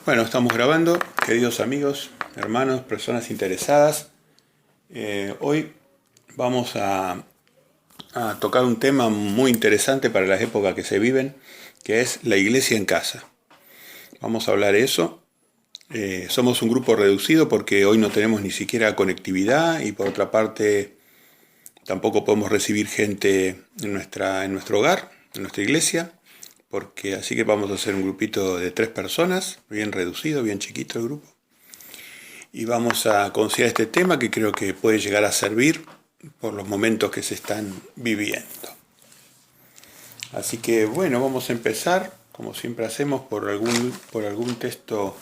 Bueno, estamos grabando, queridos amigos, hermanos, personas interesadas. Hoy vamos a tocar un tema muy interesante para las épocas que se viven, que es la iglesia en casa. Vamos a hablar de eso. Somos un grupo reducido porque hoy no tenemos ni siquiera conectividad y por otra parte tampoco podemos recibir gente en nuestro hogar, en nuestra iglesia. Así que vamos a hacer un grupito de 3 personas, bien reducido, bien chiquito el grupo. Y vamos a considerar este tema que creo que puede llegar a servir por los momentos que se están viviendo. Así que bueno, vamos a empezar, como siempre hacemos, por algún texto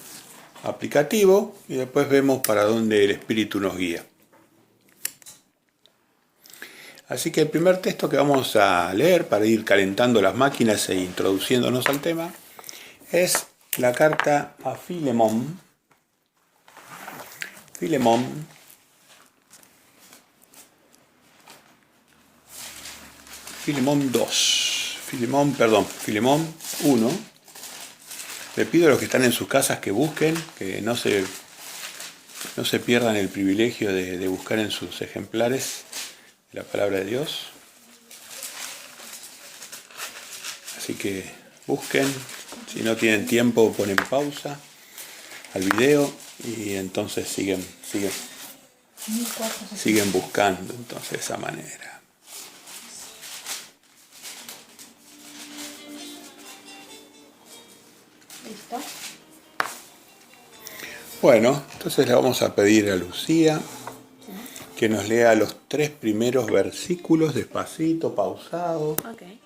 aplicativo y después vemos para dónde el Espíritu nos guía. Así que el primer texto que vamos a leer para ir calentando las máquinas e introduciéndonos al tema es la carta a Filemón. Filemón 1. Le pido a los que están en sus casas que busquen, que no se pierdan el privilegio de buscar en sus ejemplares la palabra de Dios. Así que busquen, si no tienen tiempo ponen pausa al video y entonces siguen buscando entonces de esa manera. ¿Listo? Bueno, entonces le vamos a pedir a Lucía que nos lea los 3 primeros versículos despacito, pausado. Okay.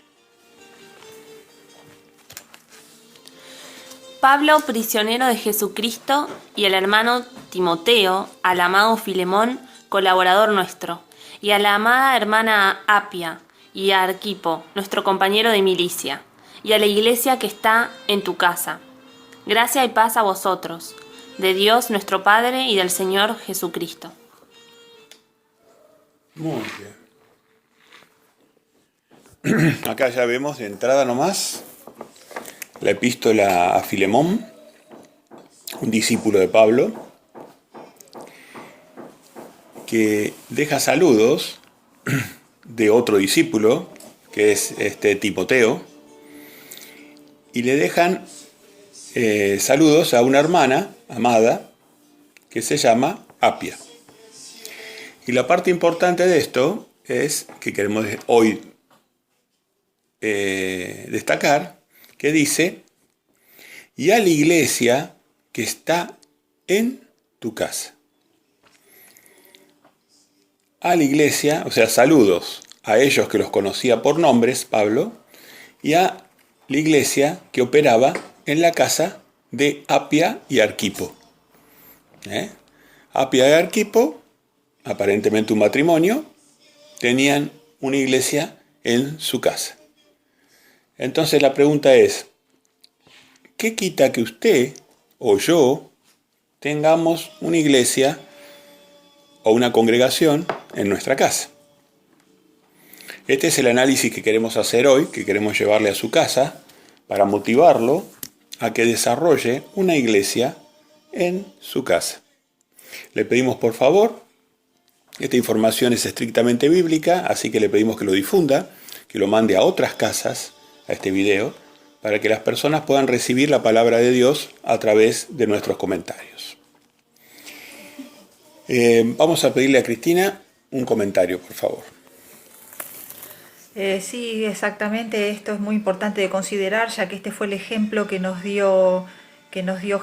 Pablo, prisionero de Jesucristo, y el hermano Timoteo, al amado Filemón, colaborador nuestro, y a la amada hermana Apia, y a Arquipo, nuestro compañero de milicia, y a la iglesia que está en tu casa. Gracia y paz a vosotros, de Dios nuestro Padre y del Señor Jesucristo. Muy bien. Acá ya vemos de entrada nomás la epístola a Filemón, un discípulo de Pablo, que deja saludos de otro discípulo, que es Timoteo, y le dejan saludos a una hermana amada que se llama Apia. Y la parte importante de esto es que queremos hoy destacar, que dice, y a la iglesia que está en tu casa. A la iglesia, o sea, saludos a ellos que los conocía por nombres, Pablo, y a la iglesia que operaba en la casa de Apia y Arquipo. Apia y Arquipo, aparentemente un matrimonio, tenían una iglesia en su casa. Entonces la pregunta es, ¿qué quita que usted o yo tengamos una iglesia o una congregación en nuestra casa? Este es el análisis que queremos hacer hoy, que queremos llevarle a su casa para motivarlo a que desarrolle una iglesia en su casa. Le pedimos por favor, esta información es estrictamente bíblica, así que le pedimos que lo difunda, que lo mande a otras casas, a este video, para que las personas puedan recibir la palabra de Dios a través de nuestros comentarios. Vamos a pedirle a Cristina un comentario, por favor. Sí, exactamente, esto es muy importante de considerar, ya que este fue el ejemplo que nos dio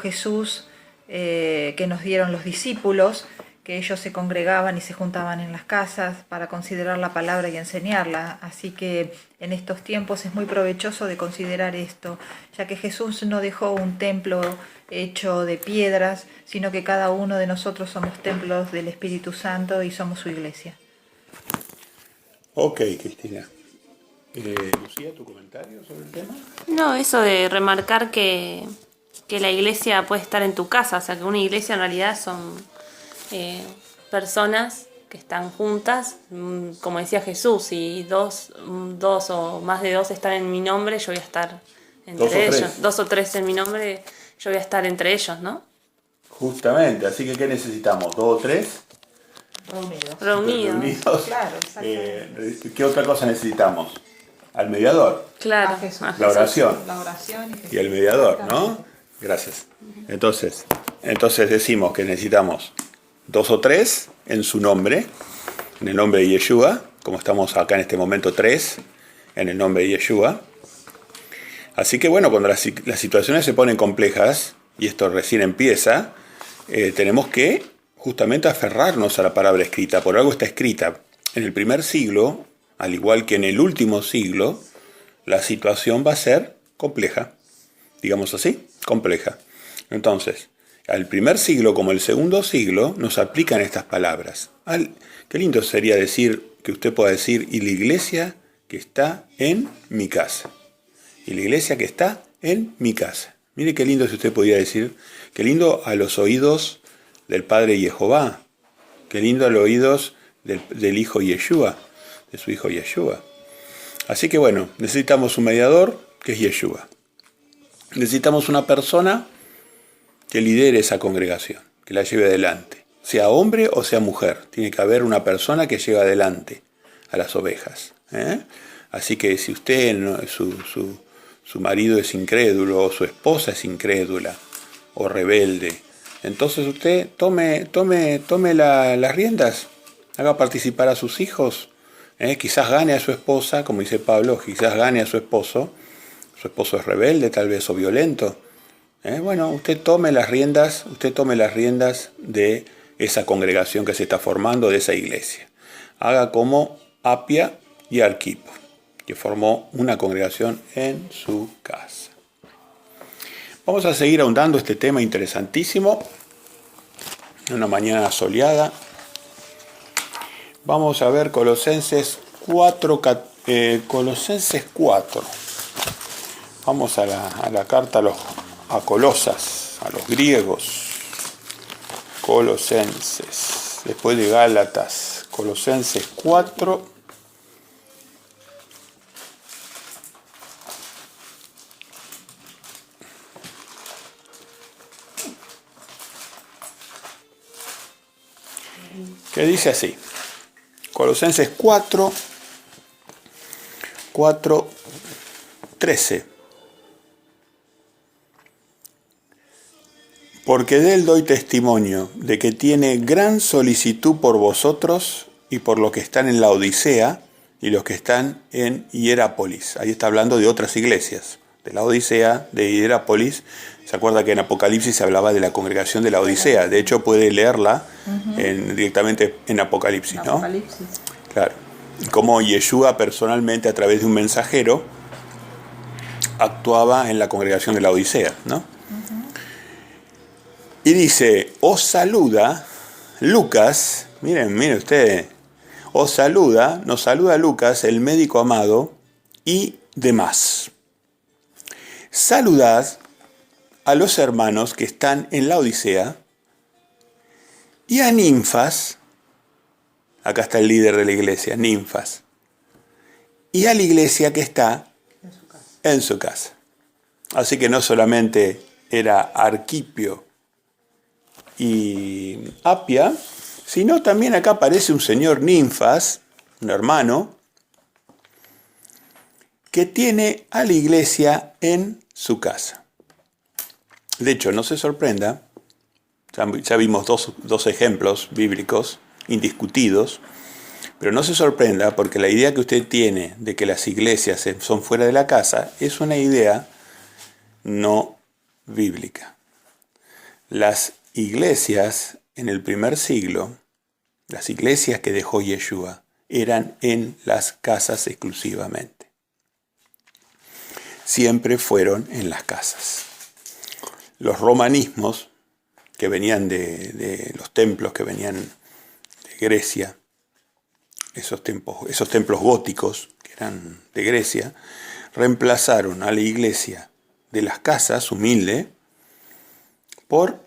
Jesús, que nos dieron los discípulos, que ellos se congregaban y se juntaban en las casas para considerar la palabra y enseñarla. Así que en estos tiempos es muy provechoso de considerar esto, ya que Jesús no dejó un templo hecho de piedras, sino que cada uno de nosotros somos templos del Espíritu Santo y somos su iglesia. Ok, Cristina. Lucía, ¿tu comentario sobre el tema? No, eso de remarcar que la iglesia puede estar en tu casa, o sea que una iglesia en realidad son personas que están juntas, como decía Jesús, si dos o más de 2 están en mi nombre, yo voy a estar entre ellos. 2 o 3 en mi nombre, yo voy a estar entre ellos, ¿no? Justamente, así que ¿qué necesitamos? ¿2 o 3? Reunidos. Claro, exactamente. ¿Qué otra cosa necesitamos? Al mediador. Claro. A Jesús. La oración. La oración y Jesús. Y el mediador, ¿no? Gracias. Entonces decimos que necesitamos 2 o 3 en su nombre, en el nombre de Yeshua, como estamos acá en este momento 3, en el nombre de Yeshua. Así que bueno, cuando las situaciones se ponen complejas, y esto recién empieza, tenemos que justamente aferrarnos a la palabra escrita. Por algo está escrita. En el primer siglo, al igual que en el último siglo, la situación va a ser compleja. Digamos así, compleja. Entonces, al primer siglo como el segundo siglo, nos aplican estas palabras. Qué lindo sería decir, que usted pueda decir, y la iglesia que está en mi casa. Y la iglesia que está en mi casa. Mire qué lindo si usted podía decir, qué lindo a los oídos del Padre Jehová, qué lindo a los oídos del Hijo Yeshua, de su Hijo Yeshua. Así que bueno, necesitamos un mediador, que es Yeshua. Necesitamos una persona que lidere esa congregación, que la lleve adelante. Sea hombre o sea mujer, tiene que haber una persona que lleve adelante a las ovejas. Así que si usted, su marido es incrédulo, o su esposa es incrédula, o rebelde, entonces usted tome las riendas, haga participar a sus hijos, quizás gane a su esposa, como dice Pablo, quizás gane a su esposo es rebelde tal vez, o violento. Bueno, usted tome las riendas de esa congregación que se está formando, de esa iglesia. Haga como Apia y Arquipo, que formó una congregación en su casa. Vamos a seguir ahondando este tema interesantísimo. Una mañana soleada. Vamos a ver Colosenses 4. Vamos a la carta a Colosas, a los griegos. Colosenses, después de Gálatas. Colosenses 4. Que dice así, Colosenses 4:13. Porque de él doy testimonio de que tiene gran solicitud por vosotros y por los que están en la Odisea y los que están en Hierápolis. Ahí está hablando de otras iglesias, de la Odisea, de Hierápolis. ¿Se acuerda que en Apocalipsis se hablaba de la congregación de la Odisea? De hecho, puede leerla directamente en Apocalipsis, ¿no? Apocalipsis. Claro. Como Yeshua personalmente, a través de un mensajero, actuaba en la congregación de la Odisea, ¿no? Y dice, os saluda Lucas, miren usted, nos saluda Lucas, el médico amado, y demás. Saludad a los hermanos que están en la Odisea y a Ninfas, acá está el líder de la iglesia, Ninfas, y a la iglesia que está en su casa. Así que no solamente era Arquipio y Apia, sino también acá aparece un señor Ninfas, un hermano, que tiene a la iglesia en su casa. De hecho, no se sorprenda, ya vimos dos ejemplos bíblicos indiscutidos, pero no se sorprenda porque la idea que usted tiene de que las iglesias son fuera de la casa es una idea no bíblica. Las iglesias en el primer siglo, las iglesias que dejó Yeshua, eran en las casas exclusivamente. Siempre fueron en las casas. Los romanismos, que venían de los templos que venían de Grecia, esos templos góticos que eran de Grecia, reemplazaron a la iglesia de las casas humilde por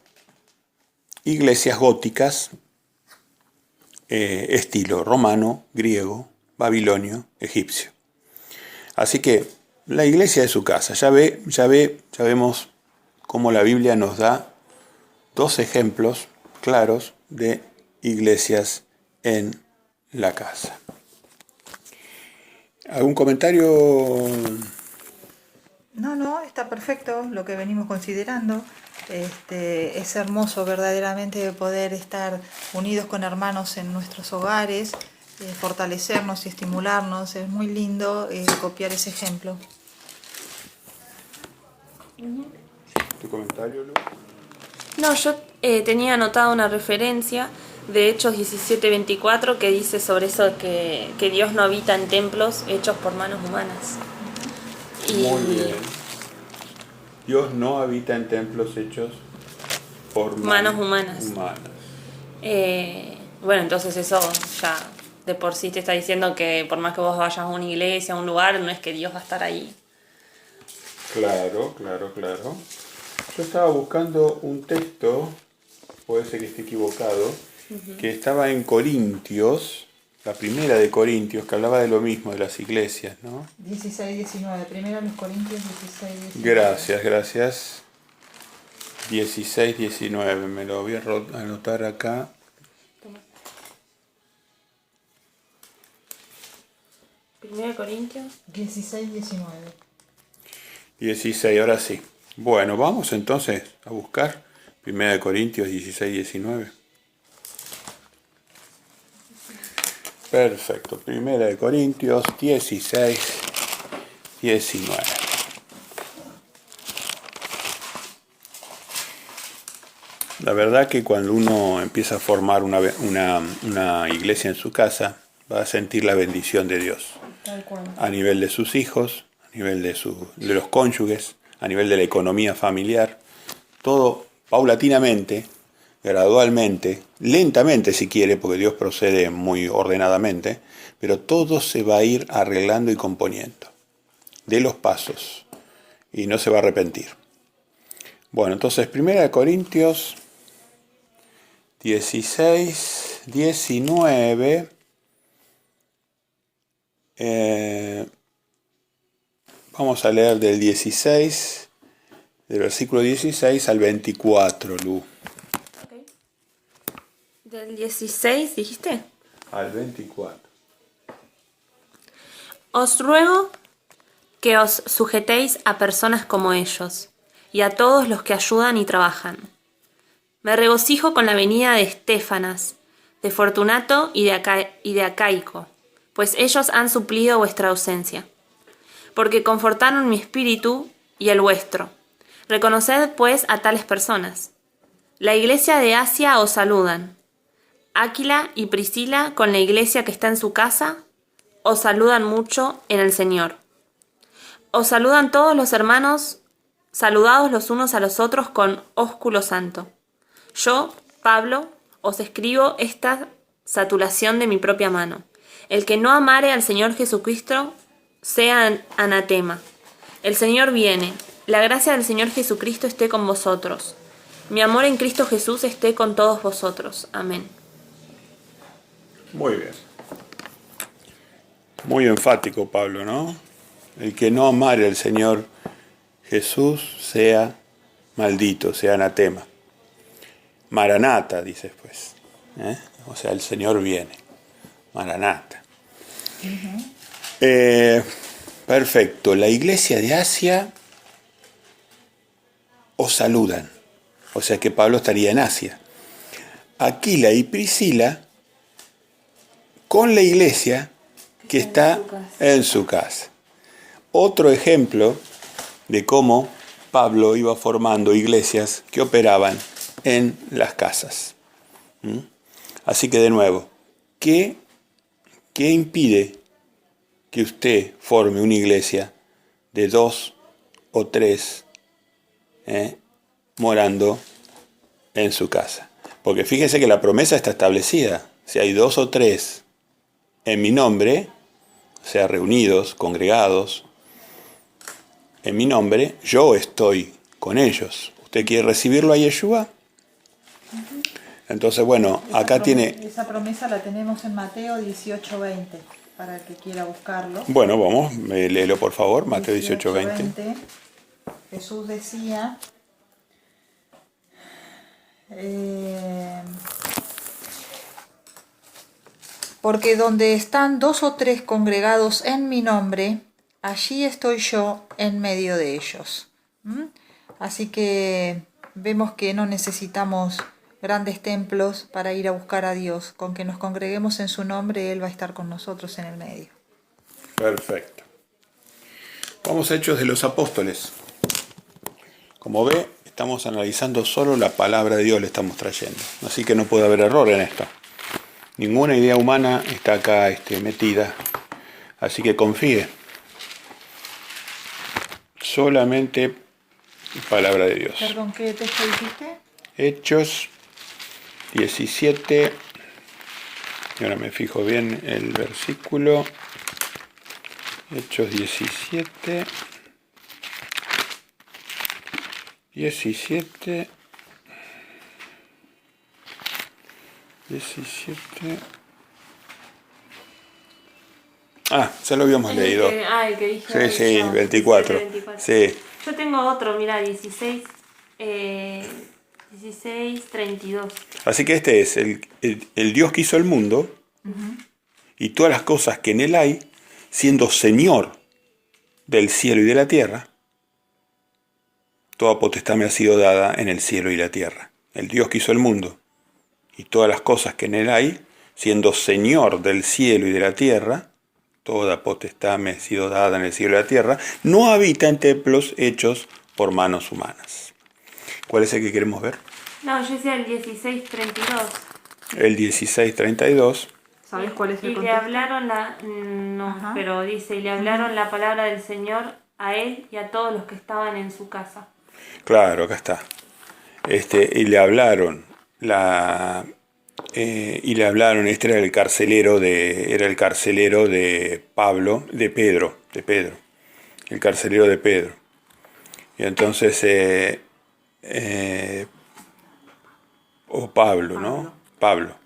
iglesias góticas estilo romano, griego, babilonio, egipcio. Así que la iglesia de su casa, ya vemos cómo la Biblia nos da dos ejemplos claros de iglesias en la casa. ¿Algún comentario? No, está perfecto lo que venimos considerando. Es hermoso verdaderamente poder estar unidos con hermanos en nuestros hogares, fortalecernos y estimularnos. Es muy lindo copiar ese ejemplo. ¿Tu comentario, Lu? No, yo tenía anotada una referencia de Hechos 17:24 que dice sobre eso que Dios no habita en templos hechos por manos humanas. Muy bien. Dios no habita en templos hechos por manos humanas. humanas. Bueno, entonces eso ya de por sí te está diciendo que por más que vos vayas a una iglesia, a un lugar, no es que Dios va a estar ahí. Claro. Yo estaba buscando un texto, puede ser que esté equivocado, que estaba en Corintios, la primera de Corintios, que hablaba de lo mismo, de las iglesias, ¿no? 16-19, primero los Corintios 16-19. Gracias. 16-19, me lo voy a anotar acá. Primero de Corintios 16-19. 16, ahora sí. Bueno, vamos entonces a buscar 1 Corintios 16-19. Perfecto, 1 Corintios 16-19. La verdad que cuando uno empieza a formar una iglesia en su casa, va a sentir la bendición de Dios. Tal cual. A nivel de sus hijos, a nivel de los cónyuges, a nivel de la economía familiar, todo paulatinamente, gradualmente, lentamente si quiere, porque Dios procede muy ordenadamente, pero todo se va a ir arreglando y componiendo, de los pasos, y no se va a arrepentir. Bueno, entonces 1 Corintios 16-19, vamos a leer del 16, del versículo 16 al 24, Lu. Okay. Del 16, ¿dijiste? Al 24. Os ruego que os sujetéis a personas como ellos, y a todos los que ayudan y trabajan. Me regocijo con la venida de Estéfanas, de Fortunato y de Acaico, pues ellos han suplido vuestra ausencia, porque confortaron mi espíritu y el vuestro. Reconoced pues a tales personas. La iglesia de Asia os saludan. Áquila y Priscila, con la iglesia que está en su casa, os saludan mucho en el Señor. Os saludan todos los hermanos, saludados los unos a los otros con ósculo santo. Yo, Pablo, os escribo esta saturación de mi propia mano. El que no amare al Señor Jesucristo sea anatema. El Señor viene. La gracia del Señor Jesucristo esté con vosotros. Mi amor en Cristo Jesús esté con todos vosotros. Amén. Muy bien. Muy enfático Pablo, ¿no? El que no amare al Señor Jesús sea maldito, sea anatema. Maranata, dice pues. O sea, el Señor viene. Maranata. Perfecto. La iglesia de Asia os saludan. O sea que Pablo estaría en Asia. Aquila y Priscila con la iglesia que está en su casa. Otro ejemplo de cómo Pablo iba formando iglesias que operaban en las casas. Así que de nuevo, ¿qué impide que usted forme una iglesia de 2 o 3 morando en su casa? Porque fíjese que la promesa está establecida. Si hay 2 o 3 en mi nombre, o sea, reunidos, congregados, en mi nombre, yo estoy con ellos. ¿Usted quiere recibirlo a Yeshua? Entonces, bueno, acá tiene... Esa promesa la tenemos en Mateo 18:20, para el que quiera buscarlo. Bueno, vamos, léelo por favor, Mateo 18:20. 18:20. Jesús decía, Porque donde están 2 o 3 congregados en mi nombre, allí estoy yo en medio de ellos. Así que vemos que no necesitamos grandes templos para ir a buscar a Dios. Con que nos congreguemos en su nombre, Él va a estar con nosotros en el medio. Perfecto. Vamos a Hechos de los Apóstoles. Como ve, estamos analizando solo la palabra de Dios, le estamos trayendo. Así que no puede haber error en esto. Ninguna idea humana está acá metida. Así que confíe. Solamente palabra de Dios. Perdón, ¿qué texto dijiste? Hechos 17. Y ahora me fijo bien el versículo. Hechos 17. 17. Ah, ya lo habíamos leído. El que dije. Sí, 24. 24. Sí. Yo tengo otro, mira, 16, 32. Así que este es el Dios que hizo el mundo y todas las cosas que en él hay, siendo Señor del cielo y de la tierra. Toda potestad me ha sido dada en el cielo y la tierra. El Dios que hizo el mundo y todas las cosas que en él hay, siendo Señor del cielo y de la tierra, toda potestad me ha sido dada en el cielo y la tierra, no habita en templos hechos por manos humanas. ¿Cuál es el que queremos ver? No, yo decía el 16:32. El 16:32. ¿Sabes cuál es el Y le contexto? hablaron Ajá. pero dice, y le hablaron la palabra del Señor a él y a todos los que estaban en su casa. Claro, acá está. Y le hablaron este era el carcelero de Pablo, de Pedro, el carcelero de Pedro. Y entonces, Pablo, ¿no? Pablo,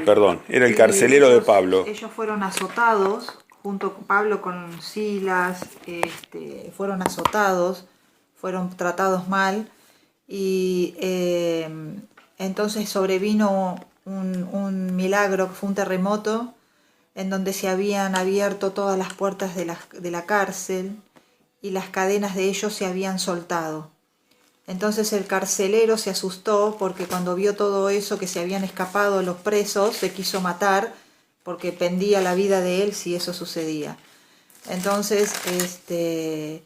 perdón, era el carcelero de Pablo. Ellos fueron azotados, junto con Pablo, con Silas, fueron azotados, fueron tratados mal, y entonces sobrevino un milagro, que fue un terremoto, en donde se habían abierto todas las puertas de la cárcel y las cadenas de ellos se habían soltado. Entonces el carcelero se asustó porque cuando vio todo eso, que se habían escapado los presos, se quiso matar porque pendía la vida de él si eso sucedía. Entonces, desde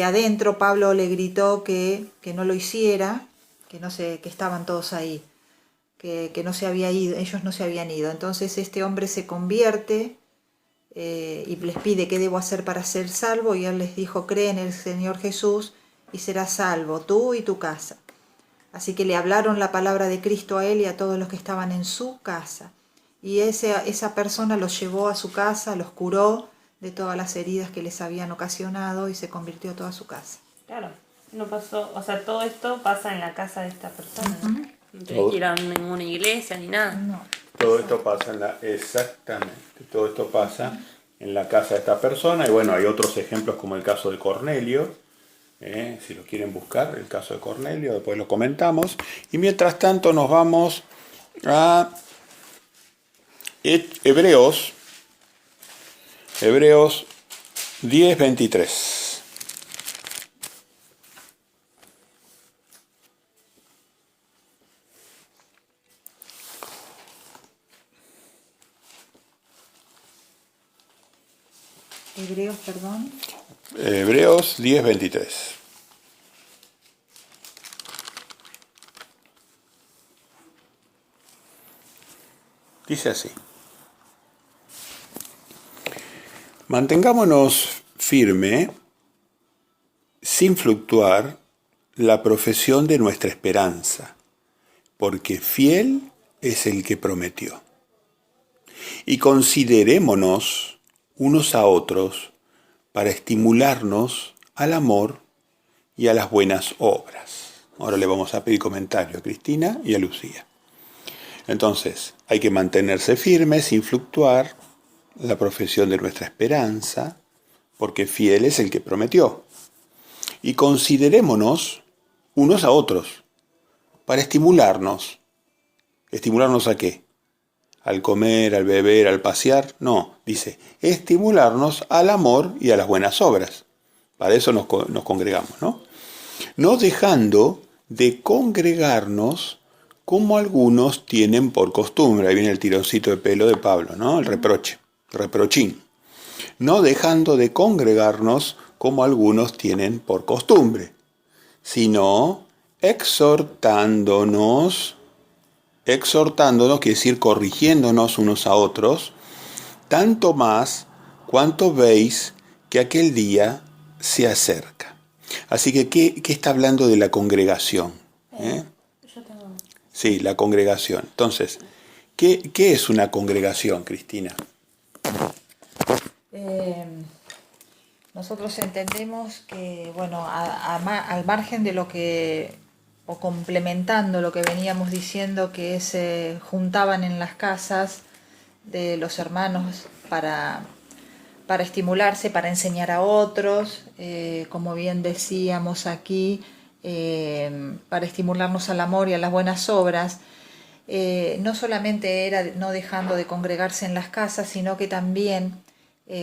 adentro Pablo le gritó que no lo hiciera, que estaban todos ahí, que no se había ido, ellos no se habían ido. Entonces este hombre se convierte y les pide qué debo hacer para ser salvo, y él les dijo: cree en el Señor Jesús y serás salvo, tú y tu casa. Así que le hablaron la palabra de Cristo a él y a todos los que estaban en su casa. Y esa persona los llevó a su casa, los curó de todas las heridas que les habían ocasionado y se convirtió toda su casa. Claro, no pasó, o sea, todo esto pasa en la casa de esta persona, ¿no? No tenés Todo. que ir a ninguna iglesia ni nada. No. Todo esto pasa todo esto pasa en la casa de esta persona. Y bueno, hay otros ejemplos como el caso de Cornelio. Si lo quieren buscar, el caso de Cornelio, después lo comentamos. Y mientras tanto nos vamos a Hebreos 10:23. Hebreos, perdón. Hebreos 10:23. Dice así: mantengámonos firme, sin fluctuar, la profesión de nuestra esperanza, porque fiel es el que prometió. Y considerémonos unos a otros para estimularnos al amor y a las buenas obras. Ahora le vamos a pedir comentario a Cristina y a Lucía. Entonces, hay que mantenerse firme sin fluctuar la profesión de nuestra esperanza, porque fiel es el que prometió. Y considerémonos unos a otros para estimularnos. ¿Estimularnos a qué? ¿Al comer, al beber, al pasear? No, dice, estimularnos al amor y a las buenas obras. Para eso nos congregamos, ¿no? No dejando de congregarnos como algunos tienen por costumbre. Ahí viene el tironcito de pelo de Pablo, ¿no? El reprochín. No dejando de congregarnos como algunos tienen por costumbre, sino exhortándonos quiere decir corrigiéndonos unos a otros, tanto más cuanto veis que aquel día se acerca. Así que, ¿qué está hablando de la congregación? Sí, la congregación. Entonces, ¿qué es una congregación, Cristina? Nosotros entendemos que, bueno, al margen de lo que, o complementando lo que veníamos diciendo, que se juntaban en las casas de los hermanos para estimularse, para enseñar a otros, como bien decíamos aquí, para estimularnos al amor y a las buenas obras. No solamente era no dejando de congregarse en las casas, sino que también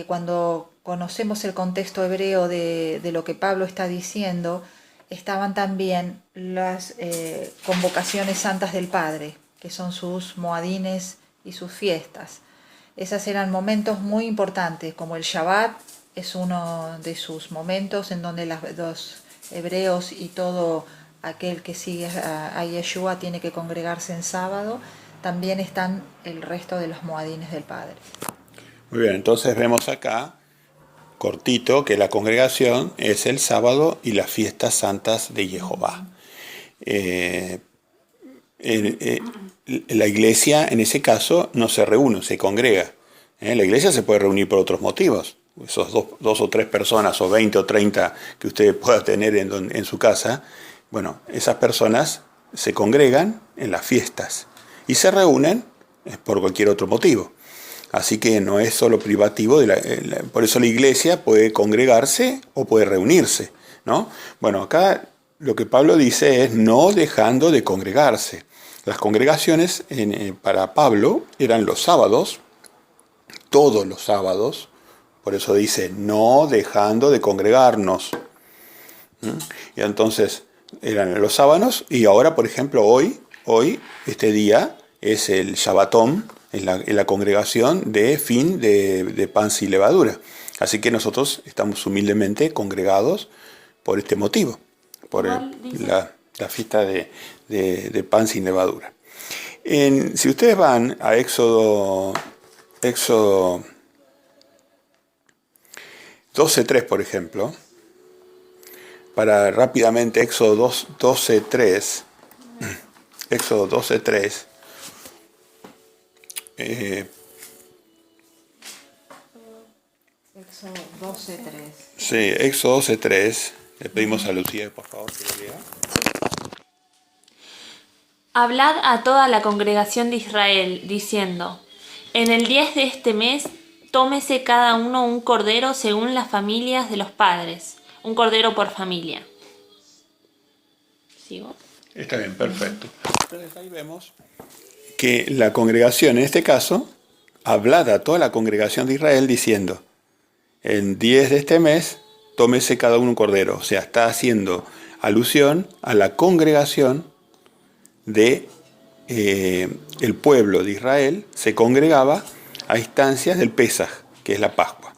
cuando conocemos el contexto hebreo de lo que Pablo está diciendo, estaban también las convocaciones santas del Padre, que son sus moadines y sus fiestas. Esos eran momentos muy importantes, como el Shabbat es uno de sus momentos en donde los hebreos y todo aquel que sigue a Yeshua tiene que congregarse en sábado. También están el resto de los moadines del Padre. Muy bien, entonces vemos acá, cortito, que la congregación es el sábado y las fiestas santas de Jehová. La iglesia, en ese caso, no se reúne, se congrega. La iglesia se puede reunir por otros motivos. Esos dos o tres personas, o 20 o 30 que usted pueda tener en su casa, bueno, esas personas se congregan en las fiestas y se reúnen por cualquier otro motivo. Así que no es solo privativo, por eso la iglesia puede congregarse o puede reunirse, ¿no? Bueno, acá lo que Pablo dice es no dejando de congregarse. Las congregaciones para Pablo eran los sábados, todos los sábados, por eso dice no dejando de congregarnos. Y entonces eran los sábados y ahora, por ejemplo, hoy, este día es el Shabbatón, en la congregación de fin de pan sin levadura. Así que nosotros estamos humildemente congregados por este motivo, por la fiesta de pan sin levadura. Si ustedes van a Éxodo 12.3, por ejemplo, para rápidamente Éxodo 12.3, Éxodo 12.3, Éxodo 12.3. Sí, Éxodo 12.3. Le pedimos a Lucía, por favor, que lo lea. Hablad a toda la congregación de Israel, diciendo: en el 10 de este mes, tómese cada uno un cordero según las familias de los padres, un cordero por familia. ¿Sigo? Está bien, perfecto. Entonces ahí vemos que la congregación, en este caso, hablad a toda la congregación de Israel diciendo: en 10 de este mes, tómese cada uno un cordero. O sea, está haciendo alusión a la congregación de el pueblo de Israel. Se congregaba a instancias del Pesaj, que es la Pascua,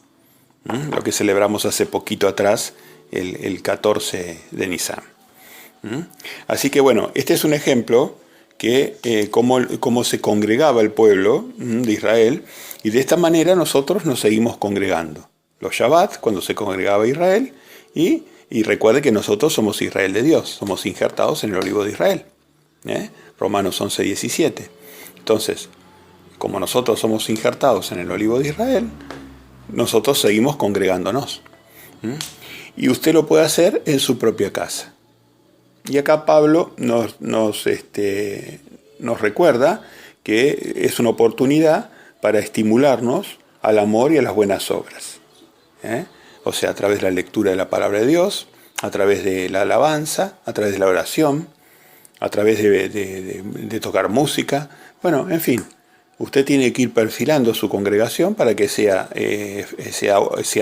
lo que celebramos hace poquito atrás, el 14 de Nisan. Así que bueno, este es un ejemplo que cómo se congregaba el pueblo de Israel, y de esta manera nosotros nos seguimos congregando. Los Shabbat, cuando se congregaba Israel, y recuerde que nosotros somos Israel de Dios, somos injertados en el olivo de Israel. Romanos 11:17. Entonces, como nosotros somos injertados en el olivo de Israel, nosotros seguimos congregándonos. Y usted lo puede hacer en su propia casa. Y acá Pablo nos recuerda que es una oportunidad para estimularnos al amor y a las buenas obras. O sea, a través de la lectura de la palabra de Dios, a través de la alabanza, a través de la oración, a través de tocar música. Bueno, en fin, usted tiene que ir perfilando su congregación para que sea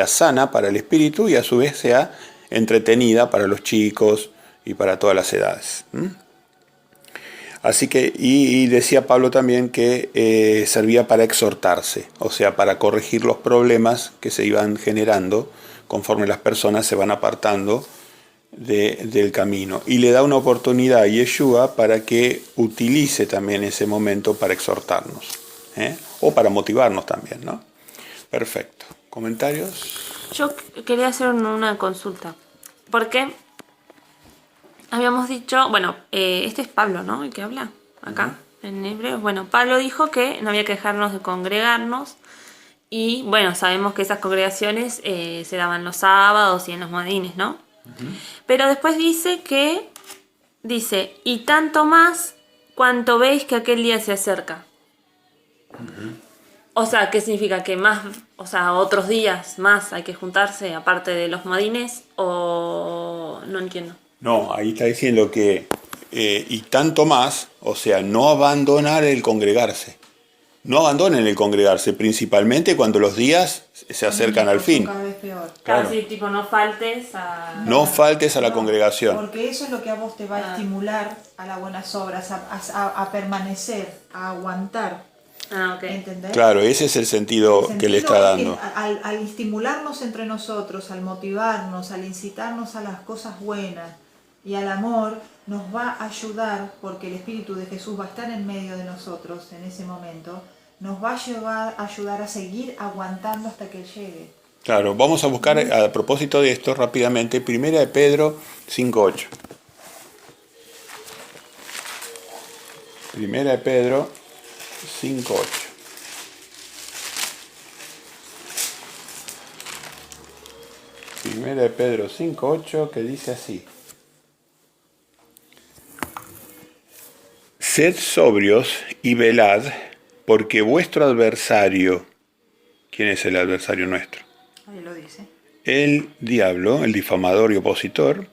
sana para el espíritu y a su vez sea entretenida para los chicos y para todas las edades. Así que, y decía Pablo también que servía para exhortarse, o sea, para corregir los problemas que se iban generando conforme las personas se van apartando del camino. Y le da una oportunidad a Yeshua para que utilice también ese momento para exhortarnos, o para motivarnos también, ¿no? Perfecto. ¿Comentarios? Yo quería hacer una consulta. Porque habíamos dicho, bueno, este es Pablo, ¿no? El que habla acá, en Hebreos. Bueno, Pablo dijo que no había que dejarnos de congregarnos. Y bueno, sabemos que esas congregaciones se daban los sábados y en los modines, ¿no? Pero después dice, y tanto más cuanto veis que aquel día se acerca. O sea, ¿qué significa? ¿Que más, o sea, otros días más hay que juntarse aparte de los modines? ¿O no entiendo? No, ahí está diciendo que, y tanto más, o sea, no abandonar el congregarse. No abandonen el congregarse, principalmente cuando los días se acercan al fin. Cada vez peor. Claro. Casi, tipo, no faltes a... No faltes a la congregación. Porque eso es lo que a vos te va a estimular a las buenas obras, a permanecer, a aguantar. ok. ¿Entendés? Claro, ese es el sentido que le está dando. Al estimularnos entre nosotros, al motivarnos, al incitarnos a las cosas buenas y al amor, nos va a ayudar, porque el Espíritu de Jesús va a estar en medio de nosotros en ese momento, nos va a ayudar a seguir aguantando hasta que Él llegue. Claro, vamos a buscar a propósito de esto rápidamente, 1 de Pedro 5.8. 1 de Pedro 5.8. Primera de Pedro 5.8, que dice así: Sed sobrios y velad, porque vuestro adversario, ¿quién es el adversario nuestro? Ahí lo dice. El diablo, el difamador y opositor,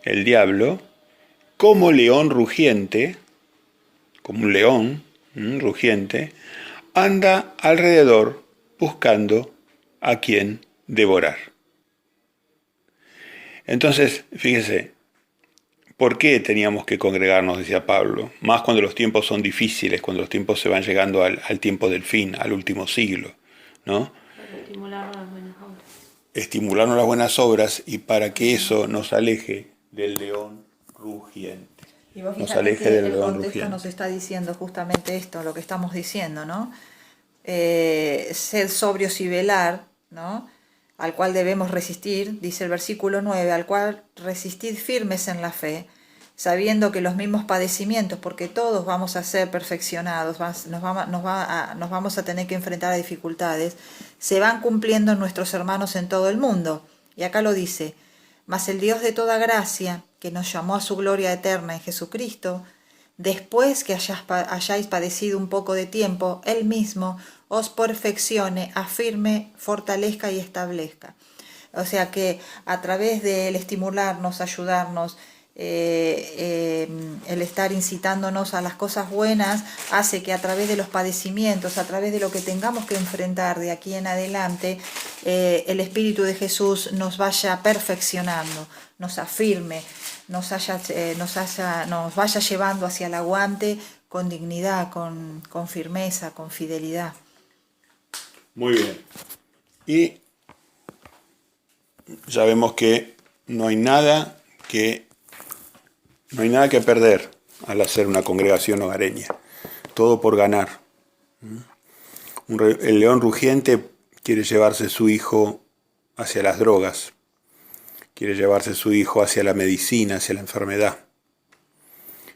el diablo, como león rugiente, como un león rugiente, anda alrededor buscando a quien devorar. Entonces, fíjese, ¿por qué teníamos que congregarnos? Decía Pablo, más cuando los tiempos son difíciles, cuando los tiempos se van llegando al tiempo del fin, al último siglo, ¿no? Para estimular las buenas obras. Estimularnos las buenas obras y para que eso nos aleje del león rugiente. Y vos Nos fíjate aleje que del el león contexto rugiente. nos está diciendo justamente esto, lo que estamos diciendo, ¿no? Sed sobrios y velar, ¿no? Al cual debemos resistir, dice el versículo 9, al cual resistid firmes en la fe, sabiendo que los mismos padecimientos, porque todos vamos a ser perfeccionados, nos vamos a tener que enfrentar a dificultades, se van cumpliendo en nuestros hermanos en todo el mundo. Y acá lo dice: mas el Dios de toda gracia, que nos llamó a su gloria eterna en Jesucristo, después que hayáis padecido un poco de tiempo, Él mismo os perfeccione, afirme, fortalezca y establezca. O sea que a través del estimularnos, ayudarnos, el estar incitándonos a las cosas buenas, hace que a través de los padecimientos, a través de lo que tengamos que enfrentar de aquí en adelante, el Espíritu de Jesús nos vaya perfeccionando, nos afirme, nos vaya llevando hacia el aguante con dignidad, con firmeza, con fidelidad. Muy bien. Y ya vemos que no hay nada que perder al hacer una congregación hogareña. Todo por ganar. El león rugiente quiere llevarse su hijo hacia las drogas. Quiere llevarse su hijo hacia la medicina, hacia la enfermedad.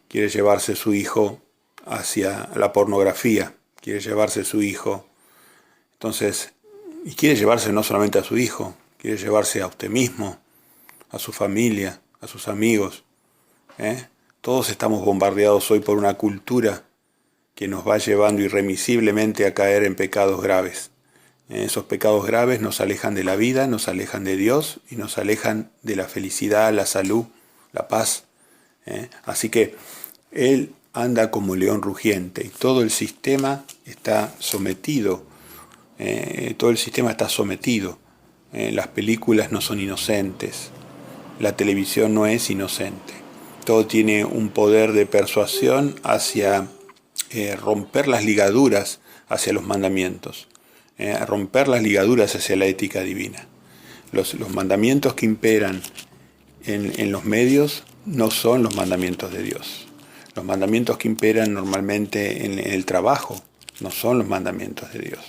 Quiere llevarse su hijo hacia la pornografía. Quiere llevarse su hijo. Entonces, y quiere llevarse no solamente a su hijo, quiere llevarse a usted mismo, a su familia, a sus amigos. Todos estamos bombardeados hoy por una cultura que nos va llevando irremisiblemente a caer en pecados graves. Esos pecados graves nos alejan de la vida, nos alejan de Dios y nos alejan de la felicidad, la salud, la paz. Así que Él anda como león rugiente y todo el sistema está sometido. Todo el sistema está sometido. Las películas no son inocentes. La televisión no es inocente. Todo tiene un poder de persuasión hacia romper las ligaduras hacia los mandamientos, romper las ligaduras hacia la ética divina. Los mandamientos que imperan en los medios no son los mandamientos de Dios. Los mandamientos que imperan normalmente en el trabajo no son los mandamientos de Dios.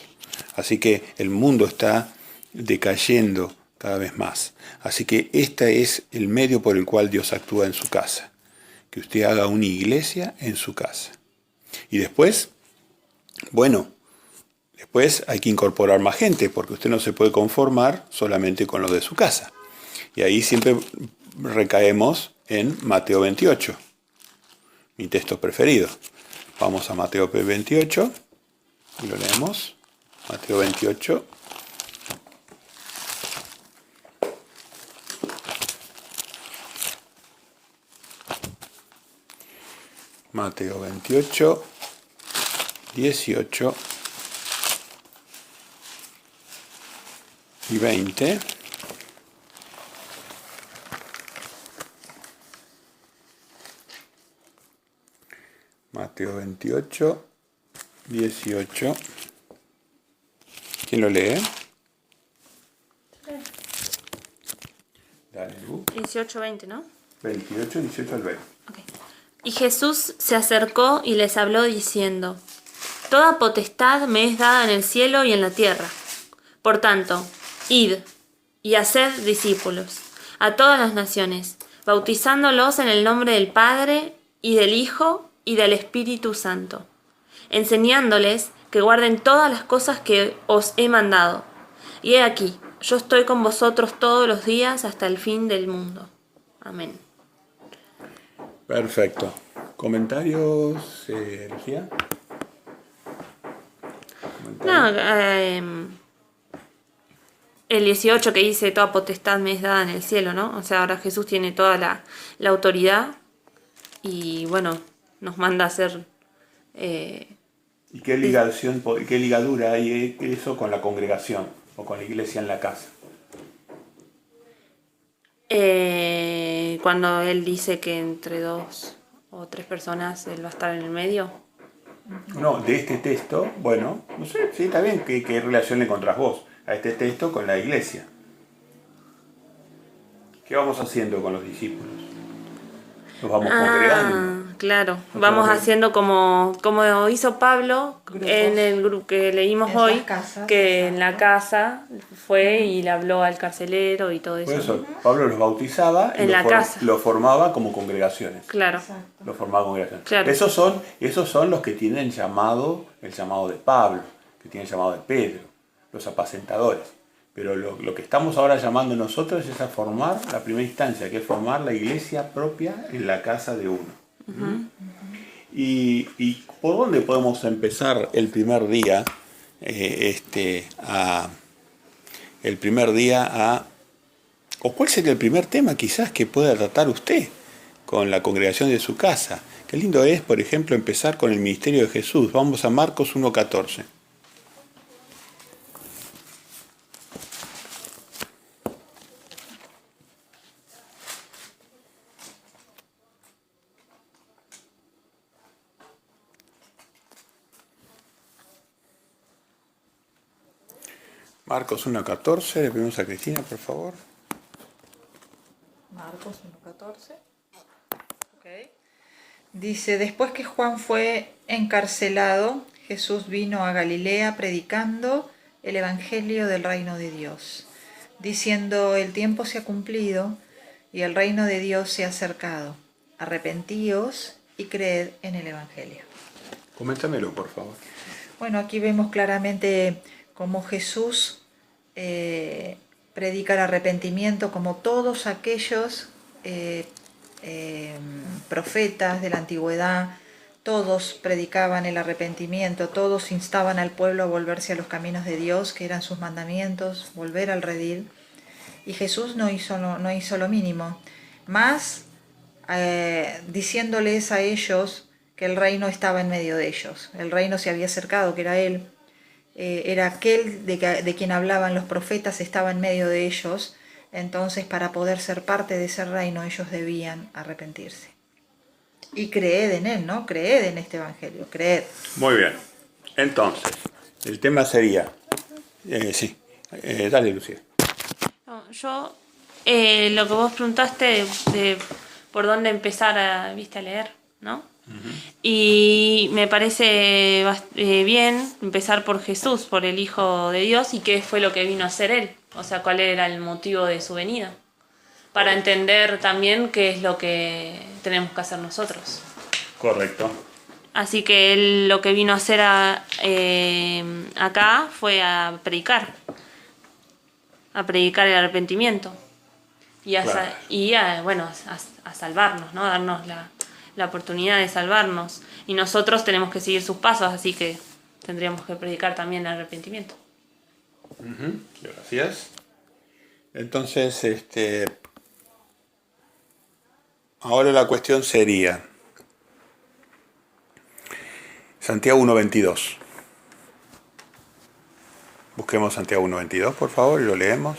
Así que el mundo está decayendo cada vez más. Así que este es el medio por el cual Dios actúa en su casa. Que usted haga una iglesia en su casa. Y después, después hay que incorporar más gente, porque usted no se puede conformar solamente con lo de su casa. Y ahí siempre recaemos en Mateo 28, mi texto preferido. Vamos a Mateo 28 y lo leemos. Mateo 28. Mateo 28, 18 y 20. Mateo 28, 18. ¿Quién lo lee? Dale, Lu. 18-20, ¿no? 28, 18 al 20. Okay. Y Jesús se acercó y les habló diciendo: Toda potestad me es dada en el cielo y en la tierra. Por tanto, id y haced discípulos a todas las naciones, bautizándolos en el nombre del Padre y del Hijo y del Espíritu Santo, enseñándoles que guarden todas las cosas que os he mandado. Y he aquí, yo estoy con vosotros todos los días hasta el fin del mundo. Amén. Perfecto. ¿Comentarios, Lucía? No, el 18 que dice: toda potestad me es dada en el cielo, ¿no? O sea, ahora Jesús tiene toda la autoridad y, bueno, nos manda a hacer... ¿Y qué ligación, qué ligadura hay eso con la congregación o con la iglesia en la casa? Cuando él dice que entre 2 o 3 personas él va a estar en el medio. No, de este texto, bueno, no sé, sí, está bien, ¿qué relación le encontrás vos a este texto con la iglesia? ¿Qué vamos haciendo con los discípulos? Nos vamos congregando. Claro, vamos haciendo como hizo Pablo Grupos. En el grupo que leímos En hoy, las casas, que en la exacto. casa fue y le habló al carcelero y todo eso. Por eso, Pablo los bautizaba y En la casa. los formaba como congregaciones. Claro, Exacto. Los formaba congregaciones. Claro. Esos son los que tienen el llamado de Pablo, que tienen el llamado de Pedro, los apacentadores. Pero lo que estamos ahora llamando nosotros es a formar la primera instancia, que es formar la iglesia propia en la casa de uno. ¿Y por dónde podemos empezar el primer día? ¿O cuál sería el primer tema quizás que pueda tratar usted con la congregación de su casa? Qué lindo es, por ejemplo, empezar con el ministerio de Jesús. Vamos a Marcos 1:14. Marcos 1:14, le pedimos a Cristina, por favor. Marcos 1:14. Okay. Dice: después que Juan fue encarcelado, Jesús vino a Galilea predicando el evangelio del reino de Dios, diciendo: el tiempo se ha cumplido y el reino de Dios se ha acercado. Arrepentíos y creed en el evangelio. Coméntamelo, por favor. Bueno, aquí vemos claramente cómo Jesús predica el arrepentimiento, como todos aquellos profetas de la antigüedad, todos predicaban el arrepentimiento, todos instaban al pueblo a volverse a los caminos de Dios, que eran sus mandamientos, volver al redil. Y Jesús no hizo lo mínimo. Más diciéndoles a ellos que el reino estaba en medio de ellos. El reino se había acercado, que era Él. Era aquel de quien hablaban los profetas, estaba en medio de ellos. Entonces, para poder ser parte de ese reino, ellos debían arrepentirse. Y creed en Él, ¿no? Creed en este Evangelio, creed. Muy bien. Entonces, el tema sería... dale, Lucía. No, yo, lo que vos preguntaste de por dónde empezar a leer, ¿no? Uh-huh. Y me parece bien empezar por Jesús, por el Hijo de Dios, y qué fue lo que vino a hacer Él. O sea, cuál era el motivo de su venida. Para entender también qué es lo que tenemos que hacer nosotros. Correcto. Así que Él lo que vino a hacer acá fue a predicar el arrepentimiento y a salvarnos, ¿no? Darnos la oportunidad de salvarnos. Y nosotros tenemos que seguir sus pasos, así que tendríamos que predicar también el arrepentimiento. Uh-huh. Gracias. Entonces, ahora la cuestión sería Santiago 1:22. Busquemos Santiago 1:22, por favor, y lo leemos.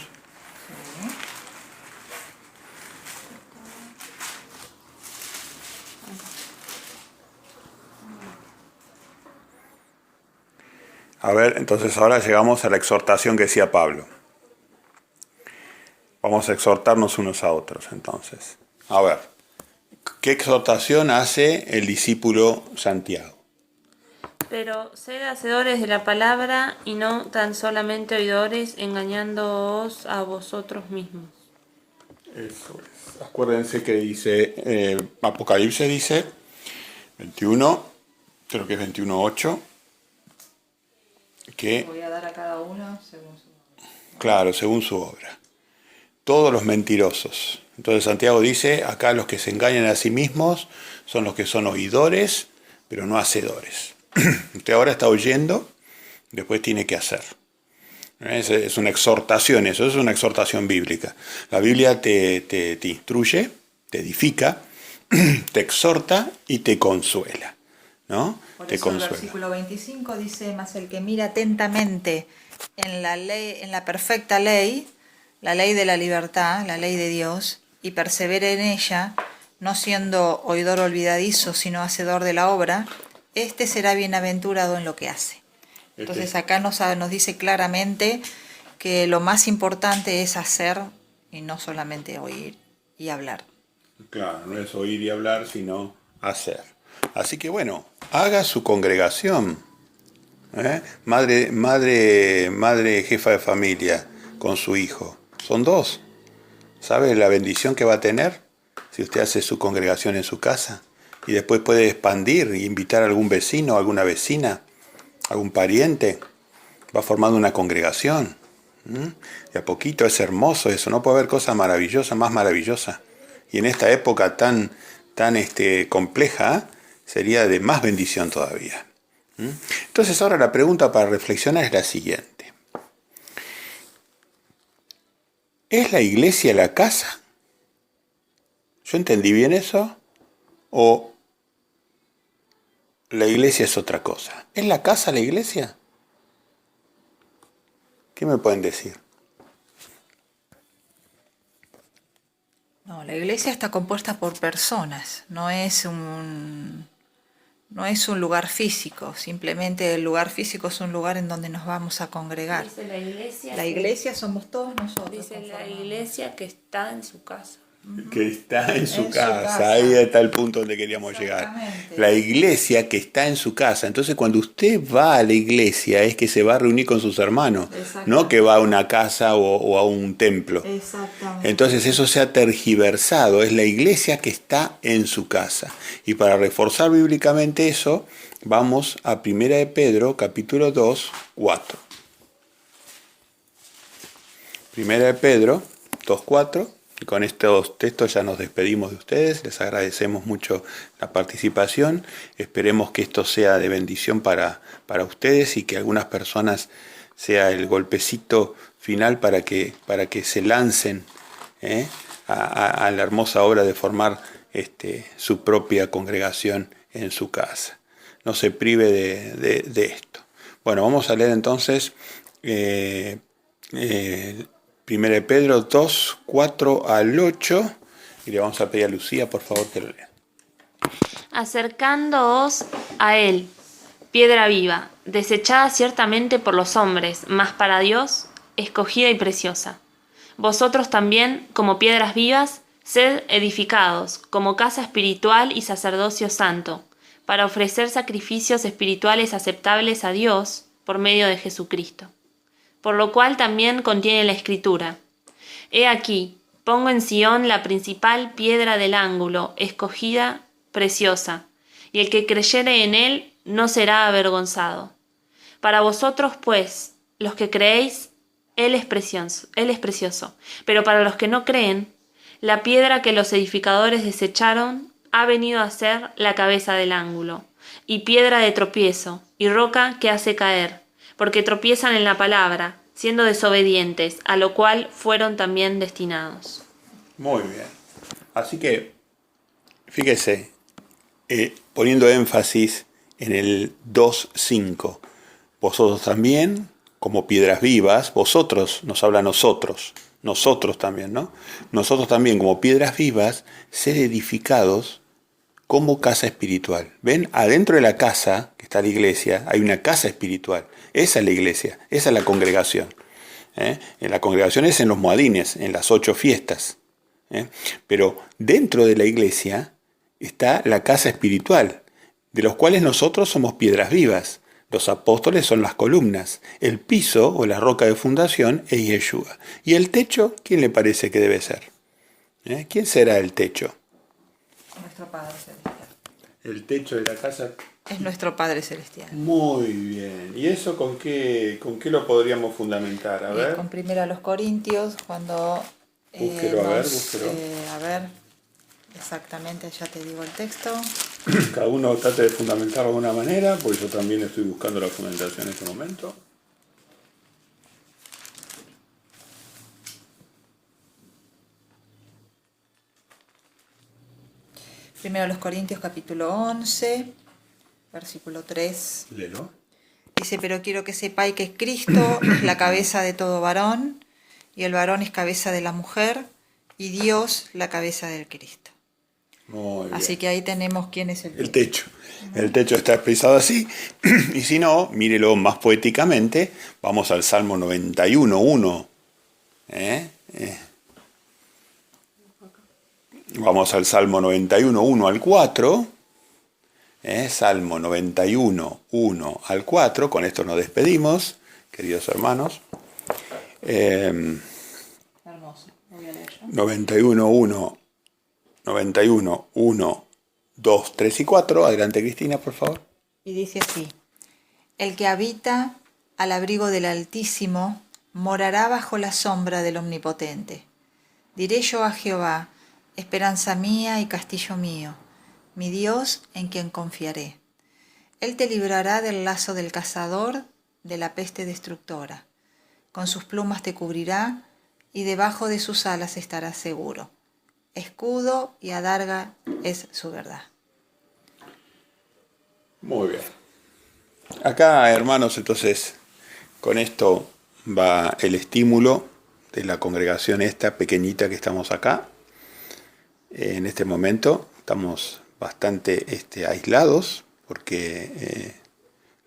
A ver, entonces ahora llegamos a la exhortación que decía Pablo. Vamos a exhortarnos unos a otros, entonces. A ver, ¿qué exhortación hace el discípulo Santiago? Pero sed hacedores de la palabra y no tan solamente oidores, engañándoos a vosotros mismos. Eso es. Acuérdense que dice, Apocalipsis dice, 21, creo que es 21:8, que... Voy a dar a cada uno según su obra. Claro, según su obra. Todos los mentirosos. Entonces Santiago dice, acá los que se engañan a sí mismos son los que son oidores, pero no hacedores. Usted ahora está oyendo, después tiene que hacer. Es una exhortación, eso es una exhortación bíblica. La Biblia te instruye, te edifica, te exhorta y te consuela, ¿no? Por te eso consuela. El versículo 25 dice, mas el que mira atentamente en la ley, en la perfecta ley, la ley de la libertad, la ley de Dios, y persevera en ella, no siendo oidor olvidadizo, sino hacedor de la obra, este será bienaventurado en lo que hace. Entonces acá nos dice claramente que lo más importante es hacer y no solamente oír y hablar. Claro, no es oír y hablar, sino hacer. Así que bueno, haga su congregación. Madre jefa de familia con su hijo. Son dos. ¿Sabe la bendición que va a tener si usted hace su congregación en su casa? Y después puede expandir e invitar a algún vecino, alguna vecina, algún pariente. Va formando una congregación. De a poquito es hermoso eso. No puede haber cosa maravillosa, más maravillosa. Y en esta época tan compleja, sería de más bendición todavía. Entonces ahora la pregunta para reflexionar es la siguiente. ¿Es la iglesia la casa? ¿Yo entendí bien eso? ¿O la iglesia es otra cosa? ¿Es la casa la iglesia? ¿Qué me pueden decir? No, la iglesia está compuesta por personas, no es un lugar físico, simplemente el lugar físico es un lugar en donde nos vamos a congregar. Dice la iglesia somos todos nosotros. Dice la iglesia que está en su casa. Que está en su casa. Ahí está el punto donde queríamos llegar. La iglesia que está en su casa. Entonces cuando usted va a la iglesia es que se va a reunir con sus hermanos, no que va a una casa o a un templo. Exactamente. Entonces eso se ha tergiversado. Es la iglesia que está en su casa. Y para reforzar bíblicamente eso, vamos a 1 de Pedro, capítulo 2, 4. 1 de Pedro 2, 4. Y con estos textos ya nos despedimos de ustedes, les agradecemos mucho la participación, esperemos que esto sea de bendición para ustedes y que algunas personas sea el golpecito final para que se lancen a la hermosa obra de formar su propia congregación en su casa. No se prive de esto. Bueno, vamos a leer entonces 1 Pedro 2, 4 al 8, y le vamos a pedir a Lucía, por favor, que lo lea. Acercándoos a él, piedra viva, desechada ciertamente por los hombres, mas para Dios, escogida y preciosa. Vosotros también, como piedras vivas, sed edificados, como casa espiritual y sacerdocio santo, para ofrecer sacrificios espirituales aceptables a Dios por medio de Jesucristo. Por lo cual también contiene la Escritura: He aquí, pongo en Sión la principal piedra del ángulo, escogida, preciosa, y el que creyere en él no será avergonzado. Para vosotros, pues, los que creéis, él es precioso, pero para los que no creen, la piedra que los edificadores desecharon ha venido a ser la cabeza del ángulo, y piedra de tropiezo, y roca que hace caer, porque tropiezan en la palabra, siendo desobedientes, a lo cual fueron también destinados. Muy bien. Así que, fíjese, poniendo énfasis en el 2.5, vosotros también, como piedras vivas, vosotros, nos habla nosotros también, ¿no? Nosotros también, como piedras vivas, ser edificados como casa espiritual. ¿Ven? Adentro de la casa, que está la iglesia, hay una casa espiritual. Esa es la iglesia, esa es la congregación. En la congregación es en los moadines, en las 8 fiestas. Pero dentro de la iglesia está la casa espiritual, de los cuales nosotros somos piedras vivas. Los apóstoles son las columnas, el piso o la roca de fundación es Yeshua. ¿Y el techo? ¿Quién le parece que debe ser? ¿Quién será el techo? Nuestro Padre Celestial. El techo de la casa Es nuestro Padre Celestial. Muy bien. ¿Y eso con qué lo podríamos fundamentar? A ver. Con 1 Corintios, cuando... Búsquelo. A ver, exactamente, ya te digo el texto. Cada uno trate de fundamentarlo de alguna manera, porque yo también estoy buscando la fundamentación en este momento. Primero los Corintios capítulo 11, versículo 3. Léelo. Dice: pero quiero que sepáis que Cristo es la cabeza de todo varón, y el varón es cabeza de la mujer, y Dios la cabeza del Cristo. Muy bien. Así que ahí tenemos quién es el techo. El techo está expresado así, y si no, mírelo más poéticamente, vamos al Salmo 91.1. Vamos al Salmo 91.1 al 4. Salmo 91.1 al 4. Con esto nos despedimos, queridos hermanos. Hermoso, voy a leer yo. 91.1, 2, 3 y 4. Adelante, Cristina, por favor. Y dice así: el que habita al abrigo del Altísimo morará bajo la sombra del Omnipotente. Diré yo a Jehová: esperanza mía y castillo mío, mi Dios en quien confiaré. Él te librará del lazo del cazador, de la peste destructora. Con sus plumas te cubrirá, y debajo de sus alas estarás seguro. Escudo y adarga es su verdad. Muy bien. Acá, hermanos, entonces, con esto va el estímulo de la congregación esta pequeñita que estamos acá. En este momento estamos bastante aislados porque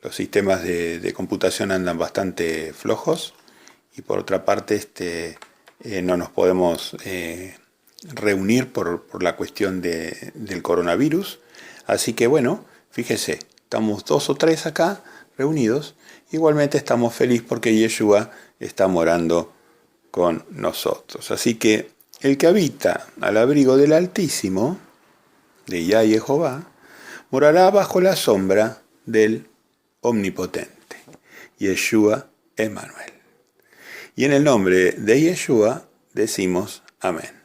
los sistemas de computación andan bastante flojos, y por otra parte no nos podemos reunir por la cuestión del coronavirus. Así que bueno, fíjese, estamos 2 o 3 acá reunidos. Igualmente estamos felices porque Yeshua está morando con nosotros. Así que el que habita al abrigo del Altísimo, de Yah y Jehová, morará bajo la sombra del Omnipotente, Yeshua Emmanuel. Y en el nombre de Yeshua decimos amén.